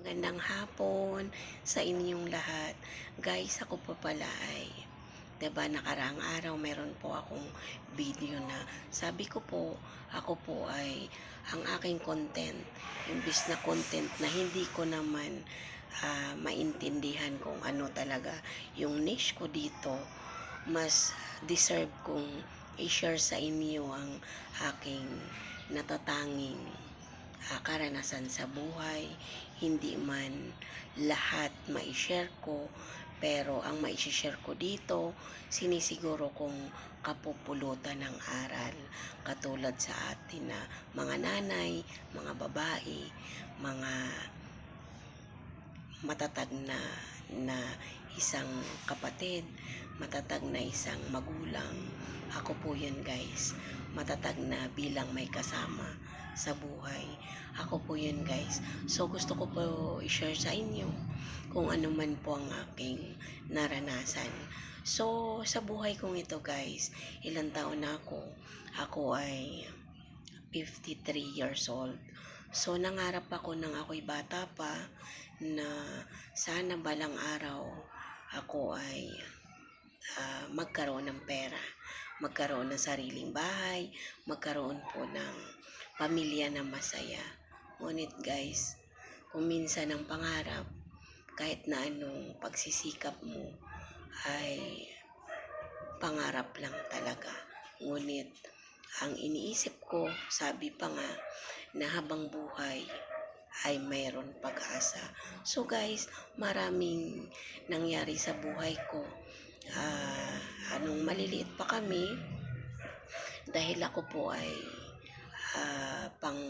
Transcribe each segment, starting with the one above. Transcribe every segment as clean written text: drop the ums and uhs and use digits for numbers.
Magandang hapon sa inyong lahat. Guys, ako po pala ay, 'di ba, nakaraang araw meron po akong video na sabi ko po, ako po ay ang aking content, imbis na content na hindi ko naman maintindihan kung ano talaga yung niche ko dito, mas deserve kong i-share sa inyo ang aking natatanging karanasan sa buhay. Hindi man lahat mai-share ko, pero ang mai-share ko dito, sinisiguro kong kapupulutan ng aral. Katulad sa atin na mga nanay, mga babae, mga matatag na isang kapatid, matatag na isang magulang. Ako po yun, guys. Matatag na bilang may kasama sa buhay. Ako po yun, guys. So gusto ko po i-share sa inyo kung ano man po ang aking naranasan. So sa buhay kong ito, guys, ilang taon na ako? Ako ay 53 years old. So nangarap ako nang ako'y bata pa na sana balang araw ako ay magkaroon ng pera, magkaroon ng sariling bahay, magkaroon po ng pamilya na masaya. Ngunit guys, kung minsan ang pangarap, kahit na anong pagsisikap mo ay pangarap lang talaga. Ngunit ang iniisip ko, sabi pa nga, na habang buhay ay mayroon pag-asa. So guys, maraming nangyari sa buhay ko. Anong maliliit pa kami, dahil ako po ay pang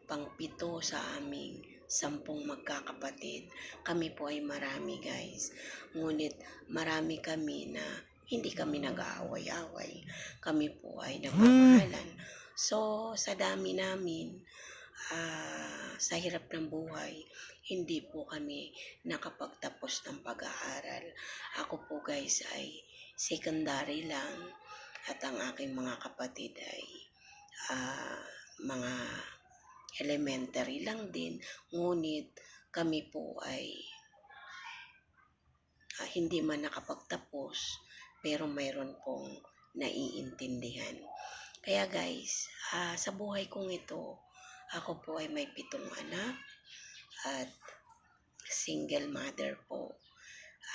pangpito sa aming 10 magkakapatid. Kami po ay marami, guys. Ngunit marami kami na hindi kami nag-aaway-away. Kami po ay nagmamahalan. So, sa dami namin, sa hirap ng buhay, hindi po kami nakapagtapos ng pag-aaral. Ako po, guys, ay secondary lang at ang aking mga kapatid ay mga elementary lang din. Ngunit kami po ay hindi man nakapagtapos, pero mayroon pong naiintindihan. Kaya guys, sa buhay kong ito, ako po ay may 7 anak at single mother po.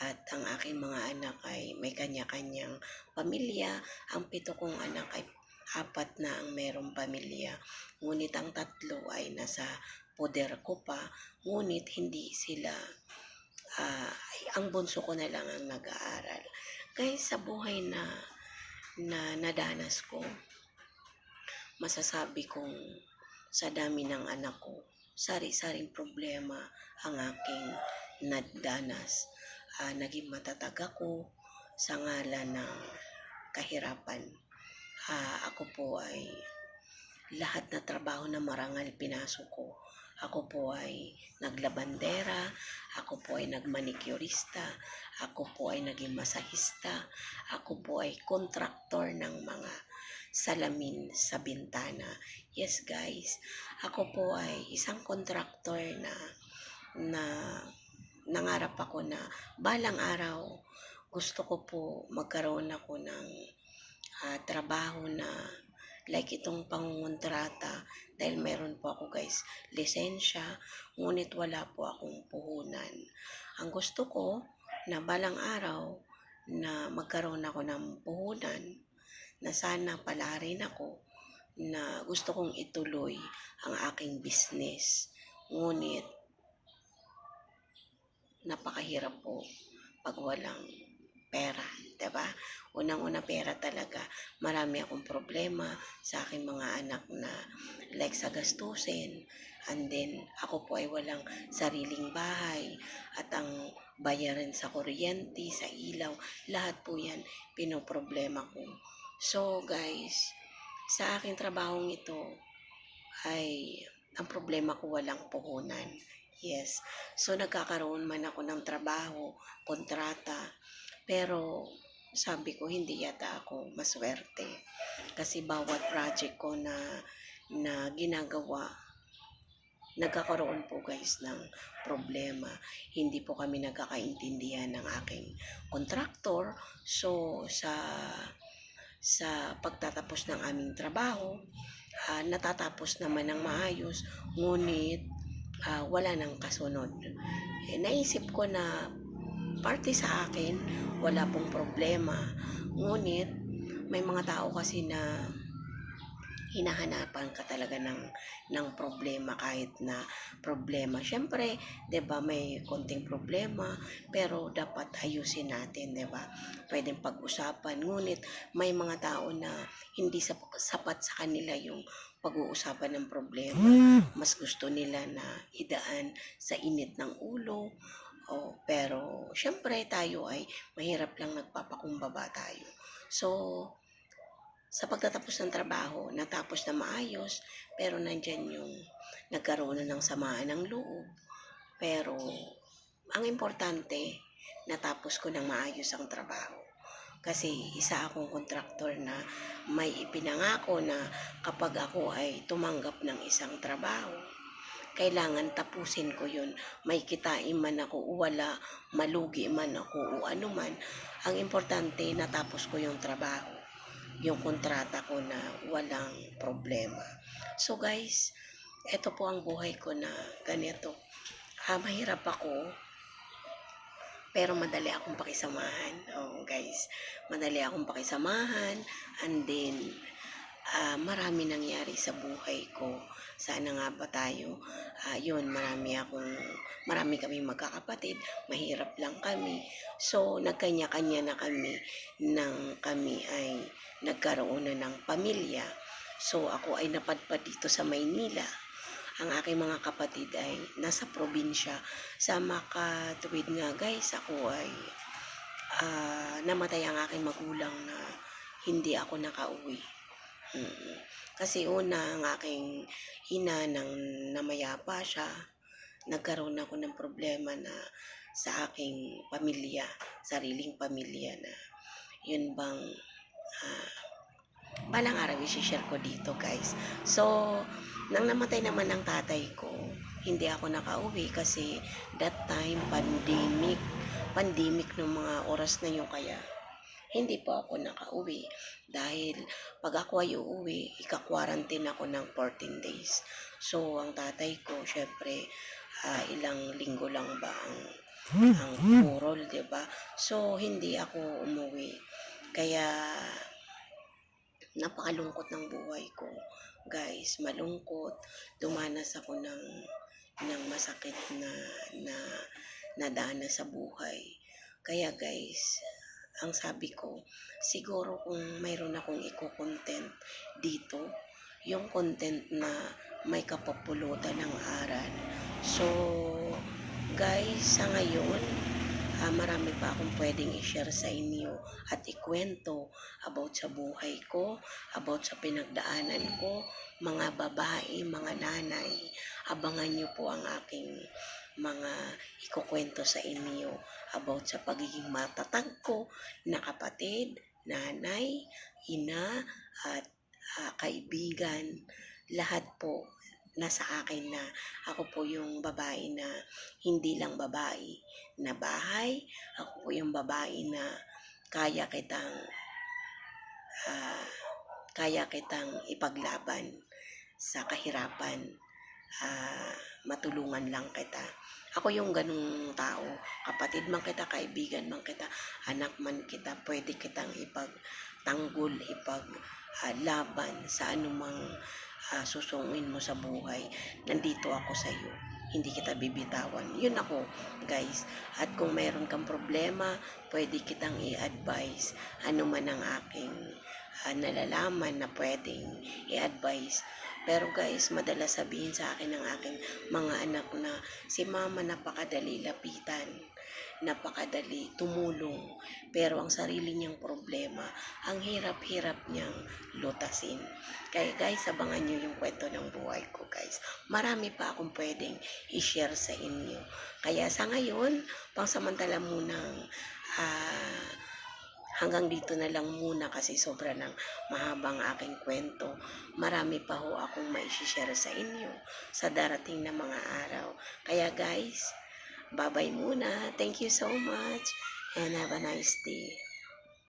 At ang aking mga anak ay may kanya-kanyang pamilya. Ang 7 kong anak ay 4 na ang merong pamilya. Ngunit ang 3 ay nasa poder ko pa. Ngunit hindi sila, ang bunso ko na lang ang nag-aaral. Guys, sa buhay na nadanas ko, masasabi kong sa dami ng anak ko, sari-saring problema ang aking nadanas. Naging matatag ako sa ngalan ng kahirapan. Ako po ay lahat na trabaho na marangal pinasok ko. Ako po ay naglabandera, ako po ay nagmanicurista, ako po ay naging masahista, ako po ay kontraktor ng mga salamin sa bintana. Yes guys, ako po ay isang kontraktor na nangarap ako na balang araw gusto ko po magkaroon ako ng trabaho na like itong pangungontrata, dahil meron po ako, guys, lisensya, ngunit wala po akong puhunan. Ang gusto ko na balang araw na magkaroon ako ng puhunan, na sana pala rin ako, na gusto kong ituloy ang aking business. Ngunit napakahirap po pag walang pera, 'di ba? Unang-una pera talaga. Marami akong problema sa aking mga anak na like sa gastusin. And then ako po ay walang sariling bahay at ang bayarin sa kuryente, sa ilaw, lahat po 'yan pinoproblema ko. So, guys, sa aking trabahong ito ay ang problema ko walang puhunan. Yes. So, nagkakaroon man ako ng trabaho, kontrata, pero sabi ko hindi yata ako maswerte. Kasi bawat project ko na ginagawa nagkakaroon po guys ng problema. Hindi po kami nagkakaintindihan ng aking kontraktor. So sa pagtatapos ng aming trabaho, natatapos naman ng maayos, ngunit wala nang kasunod. Naisip ko na parte sa akin, wala pong problema. Ngunit may mga tao kasi na hinahanapan ka talaga ng problema kahit na problema. Siyempre, 'di ba, may konting problema pero dapat ayusin natin, 'di ba? Pwedeng pag-usapan. Ngunit may mga tao na hindi sapat sa kanila yung pag-uusapan ng problema. Mas gusto nila na idaan sa init ng ulo. Pero siyempre tayo ay mahirap lang, nagpapakumbaba tayo. So, sa pagtatapos ng trabaho, natapos na maayos, pero nandyan yung nagkaroon na ng samaan ng loob. Pero, ang importante, natapos ko ng maayos ang trabaho. Kasi isa akong kontraktor na may ipinangako na kapag ako ay tumanggap ng isang trabaho, kailangan tapusin ko yun. May kitain man ako o wala, malugi man ako o ano man. Ang importante, natapos ko yung trabaho, yung kontrata ko na walang problema. So guys, ito po ang buhay ko na ganito. Mahirap ako, pero madali akong pakisamahan. Guys, madali akong pakisamahan, and then marami nangyari sa buhay ko. Sana nga ba tayo? Yun, marami kaming magkakapatid, mahirap lang kami. So, nagkanya-kanya na kami nang kami ay nagkaroon na ng pamilya. So, ako ay napadpad dito sa Maynila. Ang aking mga kapatid ay nasa probinsya. Sa makatuwid nga guys, ako ay namatay ang aking magulang na hindi ako nakauwi. Kasi una, ang aking ina nang namayapa siya, nagkaroon ako ng problema na sa aking pamilya, sariling pamilya na yun bang balang araw i-share ko dito guys. So, nang namatay naman ang tatay ko, hindi ako nakauwi kasi that time pandemic ng mga oras na yun, kaya hindi pa ako nakauwi. Dahil pag ako ay uuwi, ika-quarantine ako ng 14 days. So, ang tatay ko, syempre, ilang linggo lang ba ang purol, diba? So, hindi ako umuwi. Kaya, napakalungkot ng buhay ko. Guys, malungkot. Dumanas ako ng masakit na dana sa buhay. Kaya guys, ang sabi ko, siguro kung mayroon akong i-content dito, yung content na may kapapulutan ng aral. So, guys, sa ngayon, marami pa akong pwedeng i-share sa inyo at ikwento about sa buhay ko, about sa pinagdaanan ko, mga babae, mga nanay. Abangan nyo po ang aking mga ikukwento sa inyo about sa pagiging matatag ko na kapatid, nanay, ina, at kaibigan. Lahat po nasa akin na ako po yung babae na hindi lang babae na bahay. Ako po yung babae na kaya kitang ipaglaban sa kahirapan. Matulungan lang kita. Ako yung ganung tao. Kapatid man kita, kaibigan man kita, anak man kita, pwede kitang ipagtanggol, ipaglaban sa anumang susungin mo sa buhay. Nandito ako sa iyo. Hindi kita bibitawan. Yun ako, guys. At kung mayroon kang problema, pwede kitang i-advise. Ano man ang aking nalalaman na pwedeng i-advise. Pero guys, madalas sabihin sa akin ng aking mga anak na si mama napakadali lapitan, napakadali tumulong, pero ang sarili niyang problema, ang hirap-hirap niyang lutasin. Kaya guys, abangan niyo yung kwento ng buhay ko guys. Marami pa akong pwedeng i-share sa inyo. Kaya sa ngayon, pangsamantala munang hanggang dito na lang muna kasi sobra ng mahabang aking kwento. Marami pa ho akong maishishare sa inyo sa darating na mga araw. Kaya guys, bye-bye muna. Thank you so much and have a nice day.